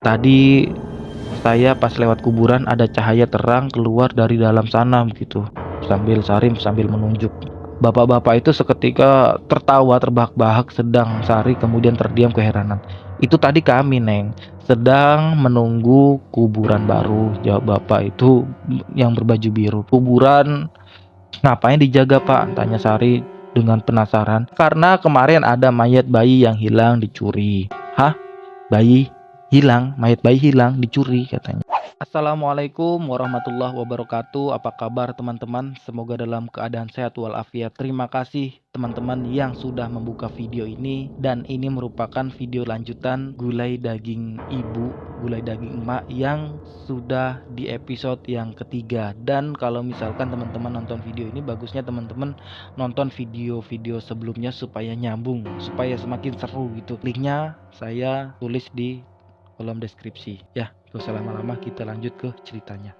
Tadi saya pas lewat kuburan ada cahaya terang keluar dari dalam sana begitu. Sambil menunjuk. Bapak-bapak itu seketika tertawa terbahak-bahak sedang Sari kemudian terdiam keheranan. Itu tadi kami, Neng, sedang menunggu kuburan baru, jawab bapak itu yang berbaju biru. Kuburan ngapain dijaga, Pak? Tanya Sari dengan penasaran. Karena kemarin ada mayat bayi yang hilang dicuri. Hah? Bayi hilang, mayat bayi hilang, dicuri katanya. Assalamualaikum warahmatullahi wabarakatuh. Apa kabar teman-teman? Semoga dalam keadaan sehat walafiat. Terima kasih teman-teman yang sudah membuka video ini. Dan ini merupakan video lanjutan gulai daging ibu, gulai daging emak yang sudah di episode yang ketiga. Dan kalau misalkan teman-teman nonton video ini, bagusnya teman-teman nonton video-video sebelumnya supaya nyambung, supaya semakin seru gitu. Linknya saya tulis di kolom deskripsi. Ya, gak usah lama-lama, kita lanjut ke ceritanya.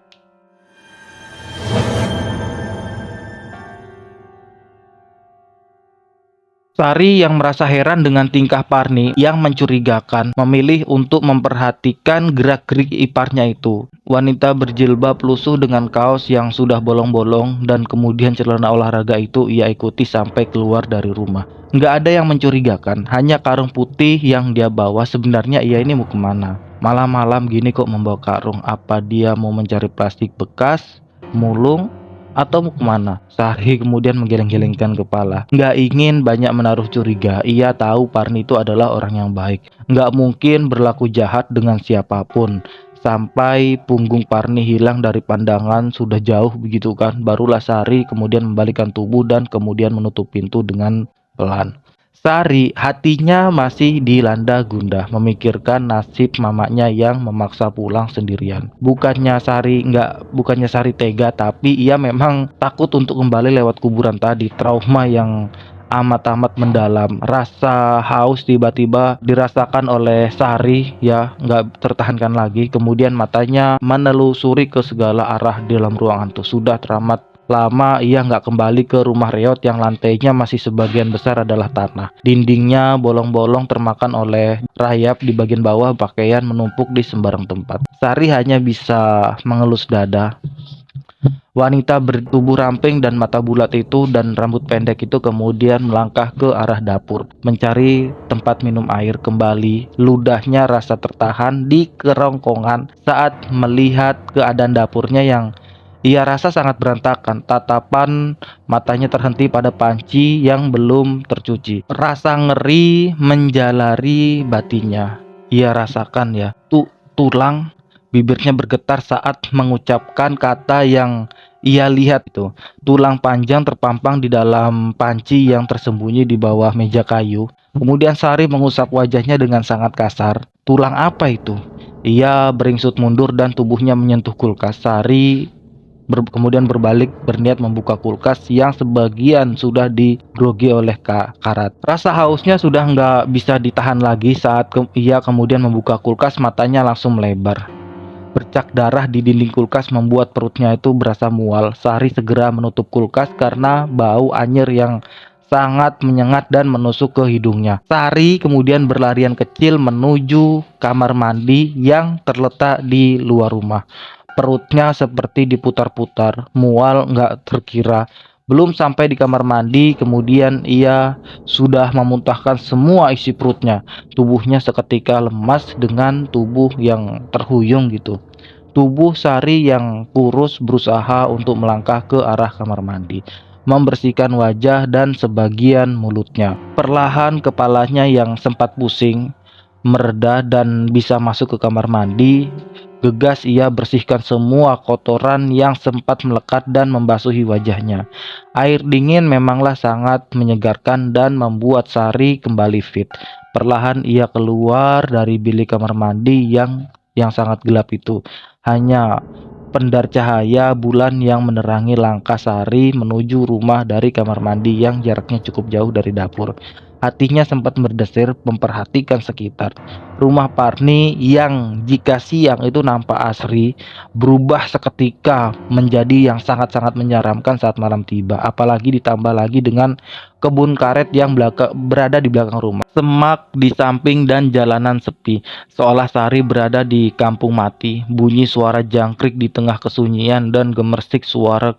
Sari yang merasa heran dengan tingkah Parni yang mencurigakan memilih untuk memperhatikan gerak-gerik iparnya itu. Wanita berjilbab lusuh dengan kaos yang sudah bolong-bolong dan kemudian celana olahraga itu ia ikuti sampai keluar dari rumah. Nggak ada yang mencurigakan, hanya karung putih yang dia bawa. Sebenarnya ia ini mau kemana? Malam-malam gini kok membawa karung? Apa dia mau mencari plastik bekas, mulung, atau mau kemana? Sari kemudian menggeleng-gelengkan kepala. Nggak ingin banyak menaruh curiga. Ia tahu Parni itu adalah orang yang baik. Nggak mungkin berlaku jahat dengan siapapun. Sampai punggung Parni hilang dari pandangan sudah jauh begitu kan. Barulah Sari kemudian membalikkan tubuh dan kemudian menutup pintu dengan pelan. Sari hatinya masih dilanda gundah memikirkan nasib mamanya yang memaksa pulang sendirian. Bukannya Sari tega, tapi ia memang takut untuk kembali lewat kuburan tadi. Trauma yang amat-amat mendalam. Rasa haus tiba-tiba dirasakan oleh Sari, ya nggak tertahankan lagi. Kemudian matanya menelusuri ke segala arah di dalam ruangan itu. Sudah teramat lama ia nggak kembali ke rumah reot yang lantainya masih sebagian besar adalah tanah. Dindingnya bolong-bolong termakan oleh rayap di bagian bawah, pakaian menumpuk di sembarang tempat. Sari hanya bisa mengelus dada. Wanita bertubuh ramping dan mata bulat itu dan rambut pendek itu kemudian melangkah ke arah dapur, mencari tempat minum air kembali. Ludahnya rasa tertahan di kerongkongan saat melihat keadaan dapurnya yang ia rasa sangat berantakan. Tatapan matanya terhenti pada panci yang belum tercuci. Rasa ngeri menjalari batinnya. Ia rasakan ya, tulang. Bibirnya bergetar saat mengucapkan kata yang ia lihat itu. Tulang panjang terpampang di dalam panci yang tersembunyi di bawah meja kayu. Kemudian Sari mengusap wajahnya dengan sangat kasar. Tulang apa itu? Ia beringsut mundur dan tubuhnya menyentuh kulkas. Sari kemudian berbalik berniat membuka kulkas yang sebagian sudah digrogi oleh karat. Rasa hausnya sudah nggak bisa ditahan lagi saat ia kemudian membuka kulkas, matanya langsung melebar. Bercak darah di dinding kulkas membuat perutnya itu berasa mual. Sari segera menutup kulkas karena bau anyir yang sangat menyengat dan menusuk ke hidungnya. Sari kemudian berlarian kecil menuju kamar mandi yang terletak di luar rumah. Perutnya seperti diputar-putar, mual nggak terkira. Belum sampai di kamar mandi, kemudian ia sudah memuntahkan semua isi perutnya. Tubuhnya seketika lemas dengan tubuh yang terhuyung gitu. Tubuh Sari yang kurus berusaha untuk melangkah ke arah kamar mandi, membersihkan wajah dan sebagian mulutnya. Perlahan kepalanya yang sempat pusing mereda dan bisa masuk ke kamar mandi. Gegas ia bersihkan semua kotoran yang sempat melekat dan membasuhi wajahnya. Air dingin memanglah sangat menyegarkan dan membuat Sari kembali fit. Perlahan ia keluar dari bilik kamar mandi yang sangat gelap itu. Hanya pendar cahaya bulan yang menerangi langkah Sari menuju rumah dari kamar mandi yang jaraknya cukup jauh dari dapur. Hatinya sempat berdesir memperhatikan sekitar. Rumah Parni yang jika siang itu nampak asri, berubah seketika menjadi yang sangat-sangat menyeramkan saat malam tiba. Apalagi ditambah lagi dengan kebun karet yang berada di belakang rumah. Semak di samping dan jalanan sepi, seolah Sari berada di kampung mati. Bunyi suara jangkrik di tengah kesunyian dan gemersik suara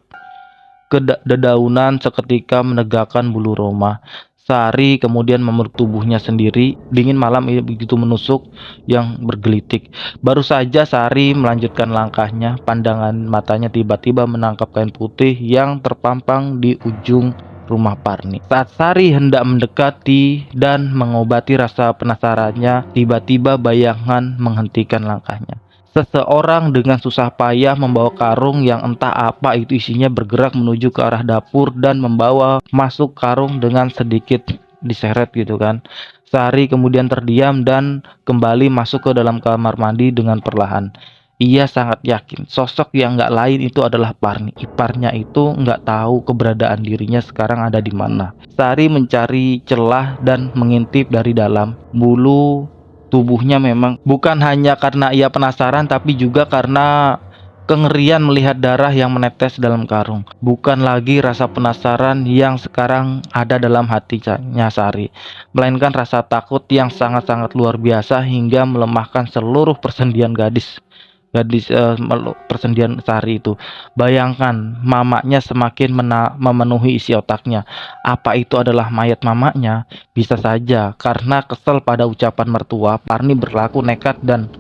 dedaunan seketika menegakkan bulu roma. Sari kemudian memeluk tubuhnya sendiri. Dingin malam ini begitu menusuk yang bergelitik. Baru saja Sari melanjutkan langkahnya, pandangan matanya tiba-tiba menangkap kain putih yang terpampang di ujung rumah Parni. Saat Sari hendak mendekati dan mengobati rasa penasarannya, tiba-tiba bayangan menghentikan langkahnya. Seseorang dengan susah payah membawa karung yang entah apa itu isinya bergerak menuju ke arah dapur dan membawa masuk karung dengan sedikit diseret gitu kan. Sari kemudian terdiam dan kembali masuk ke dalam kamar mandi dengan perlahan. Ia sangat yakin sosok yang nggak lain itu adalah Parni. Iparnya itu nggak tahu keberadaan dirinya sekarang ada di mana. Sari mencari celah dan mengintip dari dalam. Bulu tubuhnya memang bukan hanya karena ia penasaran, tapi juga karena kengerian melihat darah yang menetes dalam karung. Bukan lagi rasa penasaran yang sekarang ada dalam hatinya Sari, melainkan rasa takut yang sangat-sangat luar biasa hingga melemahkan seluruh persendian Sari itu. Bayangkan mamanya semakin memenuhi isi otaknya. Apa itu adalah mayat mamanya? Bisa saja karena kesal pada ucapan mertua, Parni berlaku nekat dan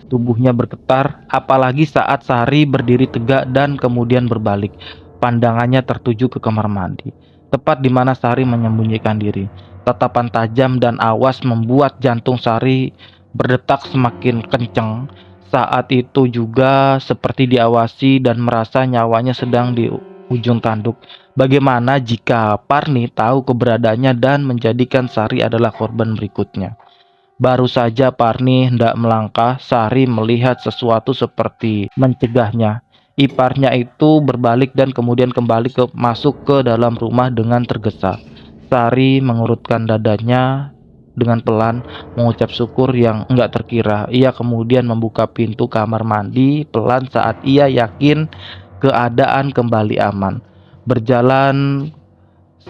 tubuhnya bergetar. Apalagi saat Sari berdiri tegak dan kemudian berbalik. Pandangannya tertuju ke kamar mandi, tepat di mana Sari menyembunyikan diri. Tatapan tajam dan awas membuat jantung Sari berdetak semakin kencang. Saat itu juga seperti diawasi dan merasa nyawanya sedang di ujung tanduk. Bagaimana jika Parni tahu keberadaannya dan menjadikan Sari adalah korban berikutnya? Baru saja Parni hendak melangkah, Sari melihat sesuatu seperti mencegahnya. Iparnya itu berbalik dan kemudian masuk ke dalam rumah dengan tergesa. Sari mengurutkan dadanya dengan pelan, mengucap syukur yang enggak terkira. Ia kemudian membuka pintu kamar mandi pelan saat ia yakin keadaan kembali aman. Berjalan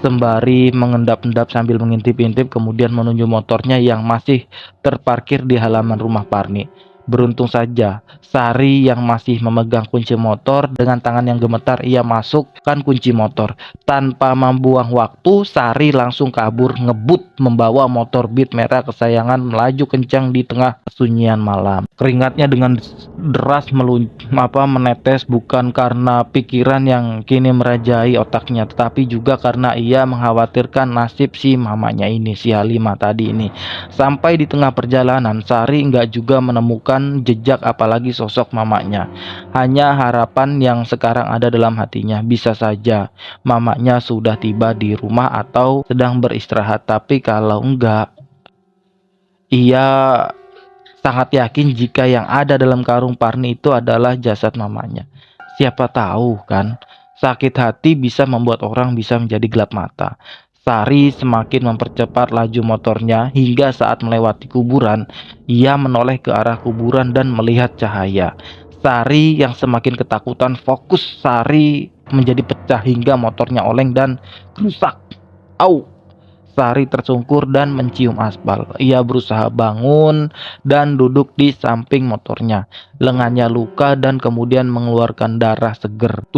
sembari mengendap-endap sambil mengintip-intip, kemudian menuju motornya yang masih terparkir di halaman rumah Parni. Beruntung saja Sari yang masih memegang kunci motor. Dengan tangan yang gemetar ia masukkan kunci motor. Tanpa membuang waktu, Sari langsung kabur ngebut membawa motor Beat merah kesayangan melaju kencang di tengah kesunyian malam. Keringatnya dengan deras menetes, bukan karena pikiran yang kini merajai otaknya, tetapi juga karena ia mengkhawatirkan nasib si mamanya ini, si Halimah tadi ini. Sampai di tengah perjalanan, Sari enggak juga menemukan jejak apalagi sosok mamanya. Hanya harapan yang sekarang ada dalam hatinya. Bisa saja mamanya sudah tiba di rumah atau sedang beristirahat. Tapi kalau enggak, ia sangat yakin jika yang ada dalam karung Parni itu adalah jasad mamanya. Siapa tahu kan, sakit hati bisa membuat orang bisa menjadi gelap mata. Sari semakin mempercepat laju motornya hingga saat melewati kuburan, ia menoleh ke arah kuburan dan melihat cahaya. Sari yang semakin ketakutan, fokus Sari menjadi pecah hingga motornya oleng dan rusak. Au! Sari tersungkur dan mencium aspal. Ia berusaha bangun dan duduk di samping motornya. Lengannya luka dan kemudian mengeluarkan darah seger.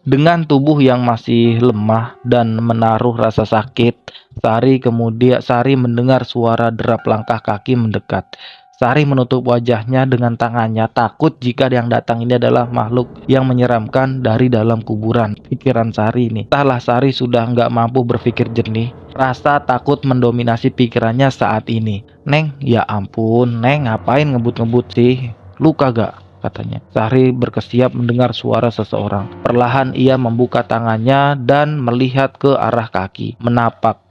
Dengan tubuh yang masih lemah dan menaruh rasa sakit, Sari mendengar suara derap langkah kaki mendekat. Sari menutup wajahnya dengan tangannya, takut jika yang datang ini adalah makhluk yang menyeramkan dari dalam kuburan. Pikiran Sari ini, entahlah, Sari sudah nggak mampu berpikir jernih. Rasa takut mendominasi pikirannya saat ini. Neng, ya ampun, Neng ngapain ngebut-ngebut sih? Luka gak? Katanya. Sari berkesiap mendengar suara seseorang. Perlahan ia membuka tangannya dan melihat ke arah kaki. Menapak.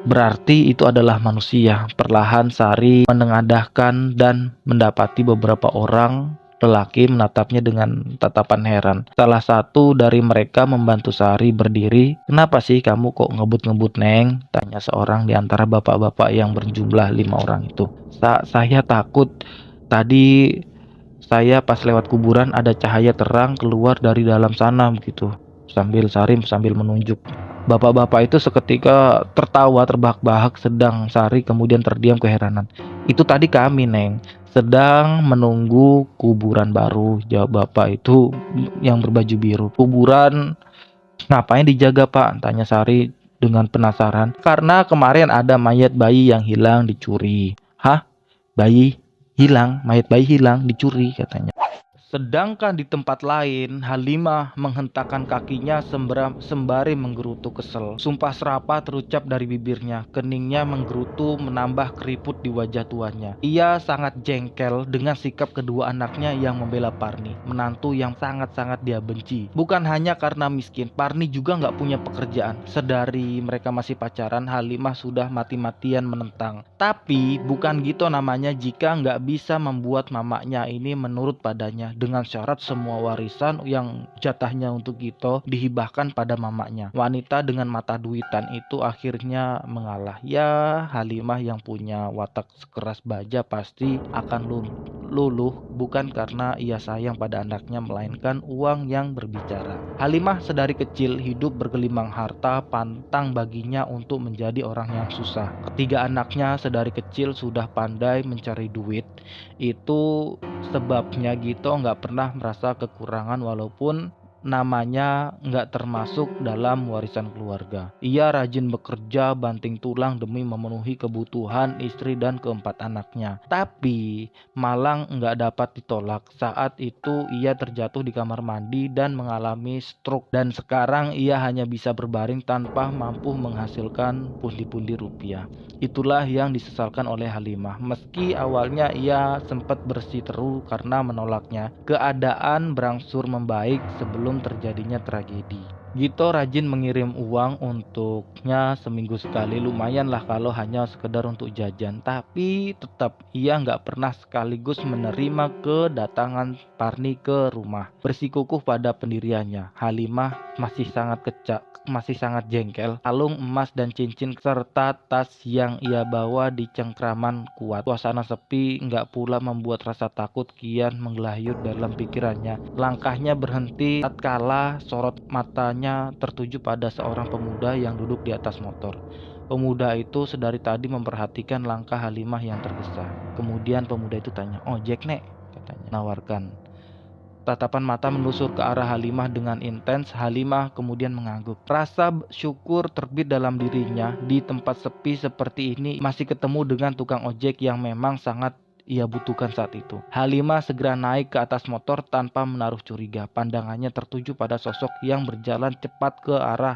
Berarti itu adalah manusia. Perlahan Sari menengadahkan dan mendapati beberapa orang lelaki menatapnya dengan tatapan heran. Salah satu dari mereka membantu Sari berdiri. "Kenapa sih kamu kok ngebut-ngebut, Neng?" tanya seorang di antara bapak-bapak yang berjumlah 5 orang itu. Saya takut. Tadi saya pas lewat kuburan ada cahaya terang keluar dari dalam sana," begitu. Sambil menunjuk. Bapak-bapak itu seketika tertawa terbahak-bahak, sedang Sari kemudian terdiam keheranan. "Itu tadi kami, Neng, sedang menunggu kuburan baru," jawab bapak itu yang berbaju biru. "Kuburan ngapain dijaga, Pak?" tanya Sari dengan penasaran. "Karena kemarin ada mayat bayi yang hilang dicuri." "Hah? Bayi hilang? Mayat bayi hilang dicuri?" katanya. Sedangkan di tempat lain, Halimah menghentakkan kakinya sembari menggerutu kesel. Sumpah serapah terucap dari bibirnya, keningnya menggerutu menambah keriput di wajah tuannya. Ia sangat jengkel dengan sikap kedua anaknya yang membela Parni, menantu yang sangat-sangat dia benci. Bukan hanya karena miskin, Parni juga nggak punya pekerjaan. Sedari mereka masih pacaran, Halimah sudah mati-matian menentang. Tapi bukan gitu namanya jika nggak bisa membuat mamanya ini menurut padanya, dengan syarat semua warisan yang jatahnya untuk Gito dihibahkan pada mamanya. Wanita dengan mata duitan itu akhirnya mengalah. Ya, Halimah yang punya watak sekeras baja pasti akan luluh, bukan karena ia sayang pada anaknya, melainkan uang yang berbicara. Halimah sedari kecil hidup bergelimang harta, pantang baginya untuk menjadi orang yang susah. Ketiga anaknya sedari kecil sudah pandai mencari duit. Itu sebabnya Gito nggak pernah merasa kekurangan walaupun namanya nggak termasuk dalam warisan keluarga. Ia rajin bekerja banting tulang demi memenuhi kebutuhan istri dan keempat anaknya. Tapi malang nggak dapat ditolak. Saat itu ia terjatuh di kamar mandi dan mengalami stroke. Dan sekarang ia hanya bisa berbaring tanpa mampu menghasilkan pundi-pundi rupiah. Itulah yang disesalkan oleh Halimah. Meski awalnya ia sempat bersiteru karena menolaknya, keadaan berangsur membaik sebelum terjadinya tragedi. Gito rajin mengirim uang untuknya seminggu sekali, lumayan lah kalau hanya sekedar untuk jajan. Tapi tetap ia nggak pernah sekaligus menerima kedatangan Parni ke rumah. Bersikukuh pada pendiriannya, Halimah masih sangat jengkel. Kalung emas dan cincin serta tas yang ia bawa di cengkraman kuat. Suasana sepi nggak pula membuat rasa takut kian menggelayut dalam pikirannya. Langkahnya berhenti tatkala sorot matanya tertuju pada seorang pemuda yang duduk di atas motor. Pemuda itu sedari tadi memperhatikan langkah Halimah yang tergesa. Kemudian pemuda itu tanya, "Ojek, Nek?" katanya, nawarkan. Tatapan mata melusur ke arah Halimah dengan intens. Halimah kemudian mengangguk. Rasa syukur terbit dalam dirinya. Di tempat sepi seperti ini masih ketemu dengan tukang ojek yang memang sangat ia butuhkan saat itu. Halimah segera naik ke atas motor tanpa menaruh curiga. Pandangannya tertuju pada sosok yang berjalan cepat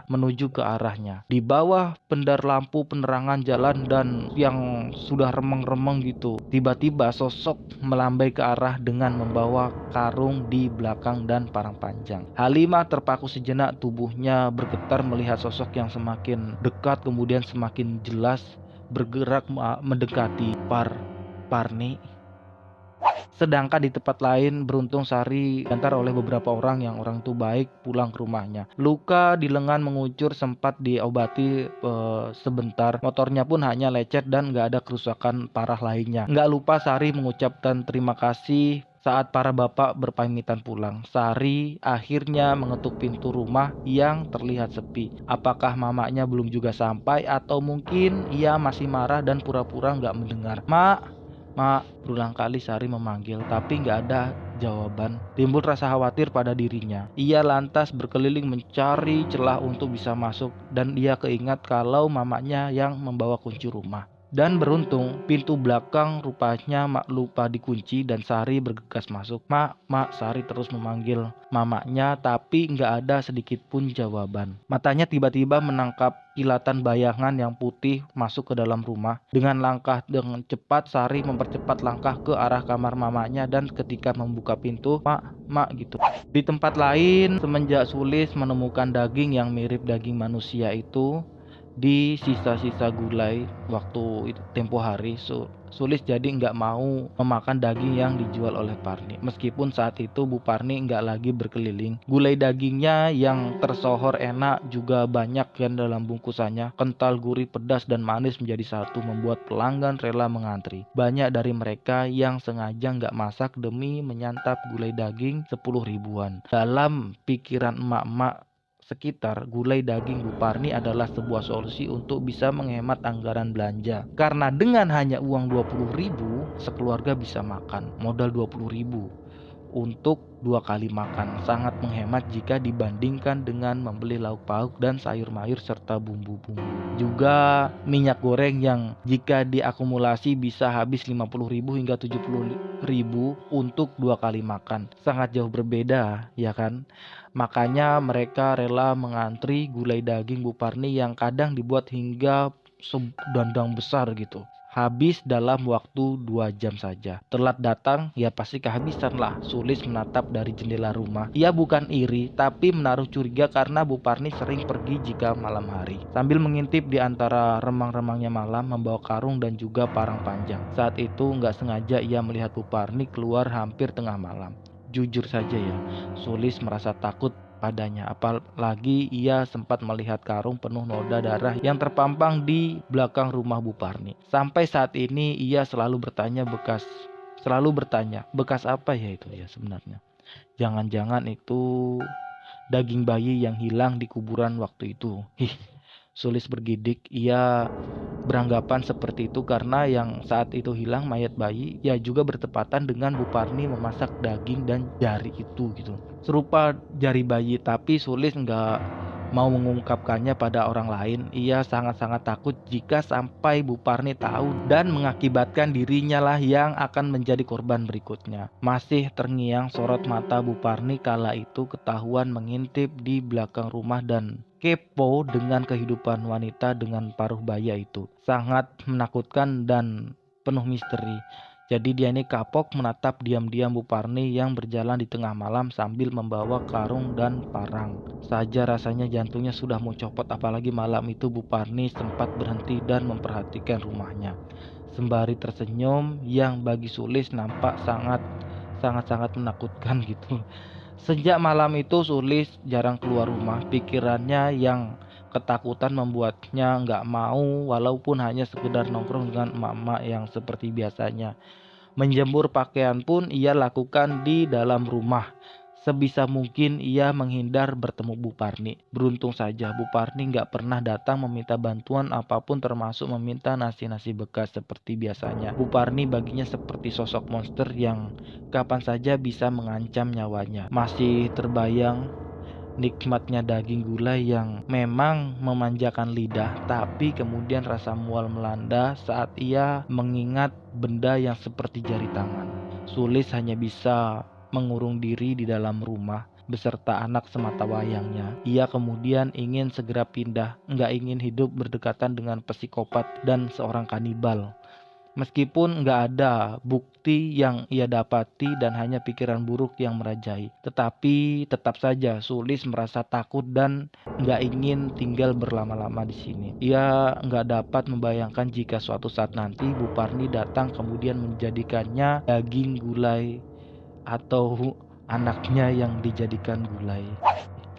menuju ke arahnya. Di bawah pendar lampu penerangan jalan dan yang sudah remeng-remeng gitu, tiba-tiba sosok melambai ke arah dengan membawa karung di belakang dan parang panjang. Halimah terpaku sejenak, tubuhnya bergetar melihat sosok yang semakin dekat kemudian semakin jelas bergerak mendekati Parni. Sedangkan di tempat lain, beruntung Sari diantar oleh beberapa orang yang orang itu baik pulang ke rumahnya. Luka di lengan mengucur sempat diobati sebentar. Motornya pun hanya lecet dan gak ada kerusakan parah lainnya. Gak lupa Sari mengucapkan terima kasih saat para bapak berpamitan pulang. Sari akhirnya mengetuk pintu rumah yang terlihat sepi. Apakah mamanya belum juga sampai atau mungkin ia masih marah dan pura-pura gak mendengar. Mak, berulang kali Sari memanggil, tapi nggak ada jawaban. Timbul rasa khawatir pada dirinya. Ia lantas berkeliling mencari celah untuk bisa masuk, dan ia keingat kalau mamanya yang membawa kunci rumah. Dan beruntung, pintu belakang rupanya lupa dikunci dan Sari bergegas masuk. Mak, Sari terus memanggil mamanya, tapi nggak ada sedikit pun jawaban. Matanya tiba-tiba menangkap kilatan bayangan yang putih masuk ke dalam rumah. Dengan cepat, Sari mempercepat langkah ke arah kamar mamanya dan ketika membuka pintu, mak gitu. Di tempat lain, semenjak Sulis menemukan daging yang mirip daging manusia itu di sisa-sisa gulai waktu tempo hari, Sulis jadi nggak mau memakan daging yang dijual oleh Parni. Meskipun saat itu Bu Parni nggak lagi berkeliling. Gulai dagingnya yang tersohor enak juga banyak kan dalam bungkusannya. Kental, gurih, pedas, dan manis menjadi satu membuat pelanggan rela mengantri. Banyak dari mereka yang sengaja nggak masak demi menyantap gulai daging 10 ribuan. Dalam pikiran emak-emak sekitar, gulai daging Bu Parni adalah sebuah solusi untuk bisa menghemat anggaran belanja. Karena dengan hanya uang 20.000, sekeluarga bisa makan. Modal 20.000 untuk 2 kali makan. Sangat menghemat jika dibandingkan dengan membeli lauk pauk dan sayur mayur serta bumbu-bumbu. Juga minyak goreng yang jika diakumulasi bisa habis 50.000 hingga 70.000 untuk 2 kali makan. Sangat jauh berbeda, ya kan? Makanya mereka rela mengantri gulai daging Bu Parni yang kadang dibuat hingga sedandang besar gitu. Habis dalam waktu 2 jam saja. Telat datang, ya pasti kehabisan lah. Sulis menatap dari jendela rumah. Ia bukan iri, tapi menaruh curiga karena Bu Parni sering pergi jika malam hari. Sambil mengintip di antara remang-remangnya malam, membawa karung dan juga parang panjang. Saat itu nggak sengaja ia melihat Bu Parni keluar hampir tengah malam. Jujur saja ya, Sulis merasa takut padanya, apalagi ia sempat melihat karung penuh noda darah yang terpampang di belakang rumah Bu Parni. Sampai saat ini ia selalu bertanya bekas apa ya itu ya sebenarnya. Jangan-jangan itu daging bayi yang hilang di kuburan waktu itu. Sulis bergidik. Ia beranggapan seperti itu karena yang saat itu hilang mayat bayi ya juga bertepatan dengan Bu Parni memasak daging dan jari itu gitu. Serupa jari bayi, tapi Sulis nggak mau mengungkapkannya pada orang lain. Ia sangat-sangat takut jika sampai Bu Parni tahu dan mengakibatkan dirinya lah yang akan menjadi korban berikutnya. Masih terngiang sorot mata Bu Parni kala itu ketahuan mengintip di belakang rumah dan kepo dengan kehidupan wanita dengan paruh baya itu. Sangat menakutkan dan penuh misteri. Jadi dia ini kapok menatap diam-diam Bu Parni yang berjalan di tengah malam sambil membawa karung dan parang. Saja rasanya jantungnya sudah mau copot, apalagi malam itu Bu Parni sempat berhenti dan memperhatikan rumahnya. Sembari tersenyum yang bagi Sulis nampak sangat menakutkan gitu. Sejak malam itu Sulis jarang keluar rumah. Pikirannya yang ketakutan membuatnya nggak mau walaupun hanya sekedar nongkrong dengan emak-emak yang seperti biasanya. Menjemur pakaian pun ia lakukan di dalam rumah. Sebisa mungkin ia menghindar bertemu Bu Parni. Beruntung saja Bu Parni nggak pernah datang meminta bantuan apapun, termasuk meminta nasi-nasi bekas seperti biasanya. Bu Parni baginya seperti sosok monster yang kapan saja bisa mengancam nyawanya. Masih terbayang nikmatnya daging gulai yang memang memanjakan lidah, tapi kemudian rasa mual melanda saat ia mengingat benda yang seperti jari tangan. Sulis hanya bisa mengurung diri di dalam rumah beserta anak sematawayangnya. Ia kemudian ingin segera pindah, nggak ingin hidup berdekatan dengan psikopat dan seorang kanibal. Meskipun nggak ada bukti yang ia dapati dan hanya pikiran buruk yang merajai, tetapi tetap saja Sulis merasa takut dan nggak ingin tinggal berlama-lama di sini. Ia nggak dapat membayangkan jika suatu saat nanti Bu Parni datang kemudian menjadikannya daging gulai atau anaknya yang dijadikan gulai.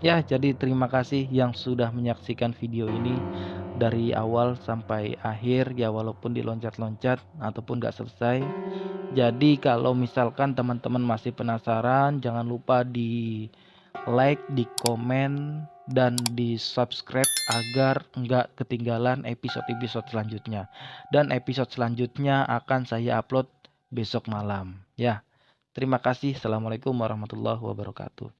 Ya, jadi terima kasih yang sudah menyaksikan video ini dari awal sampai akhir ya, walaupun diloncat-loncat ataupun gak selesai. Jadi kalau misalkan teman-teman masih penasaran, jangan lupa di like, di komen, dan di subscribe agar nggak ketinggalan episode-episode selanjutnya. Dan episode selanjutnya akan saya upload besok malam ya. Terima kasih. Assalamualaikum warahmatullahi wabarakatuh.